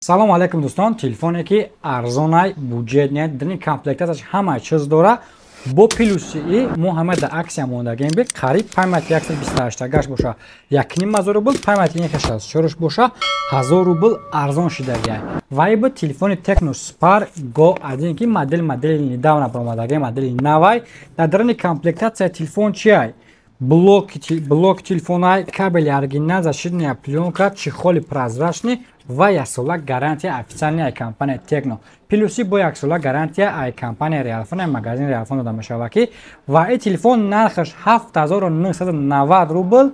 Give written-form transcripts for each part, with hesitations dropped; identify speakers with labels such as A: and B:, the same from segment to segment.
A: салом алайкум дӯстон. Телефоне ки арзонай, буҷет нет, дини комплектаташ ҳамаи чиз дора. Бо плюси мо ҳама да аксия мондагем бе қариб паймати 128 гаш боша 1500 рубл, паймати 164 боша 1000 рубл арзон шидагия. Вай бо телефони Tecno Spark Go 1 ки модели недавно промадагем, модели навай. Да дарини комплектация телефон чиай? Блок телефона, кабели оригинал, защитная пленка, чехоли прозрачный ва 1 сола гарантия официальная компания Tecno. Плюси бо 1 сола гарантия ай компания Realfone, магазин Realfone дода мешава ки ва ин телефон нархаш 7990 рубл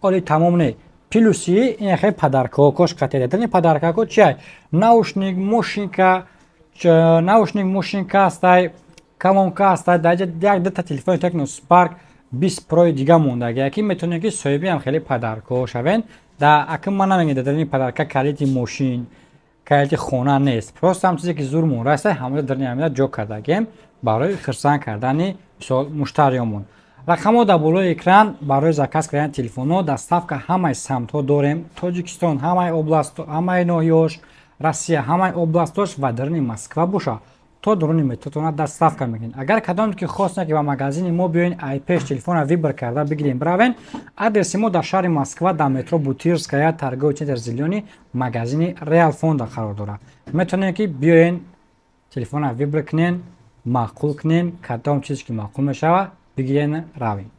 A: оли тамом не. Плюси ин хе подаркҳо кош қатеда. Дани подаркҳо чиай? Наушник, мошинка астай, колонка астай, даҷа як дута телефони Tecno Spark 20 Pro дига мондагия ки метавонед ки соҳиби ҳам хеле подаркҳо шавен. Да аким ман намегӯям дар ин подарка калити мошин, калити хона нест. Просто ҳам чизе ки зур монраста ҳамаро дар ин амина ҷо кардагем барои хирсан кардани мисол муштариёмон. Рақамҳо дар болои экран барои заказ кардани телефонҳо доставка ҳамаи самтҳо дорем. Тоҷикистон, ҳамаи област, ҳамаи ноҳияш, Россия, ҳамаи областош ва дар ин Москва боша то дуруни метавонад доставка мекунед. Агар кадом ки хостед ки ба магазини мо биёин ай пеш телефона вибр карда бигирем бравен, адреси мо дар шаҳри Москва дар метро Бутирская, торговый центр Зелёний, магазини Realfone қарор дорад. Метавонед ки биёин телефона вибр кунен, маъқул кунен, кадом чизе ки маъқул мешава бигирен равен.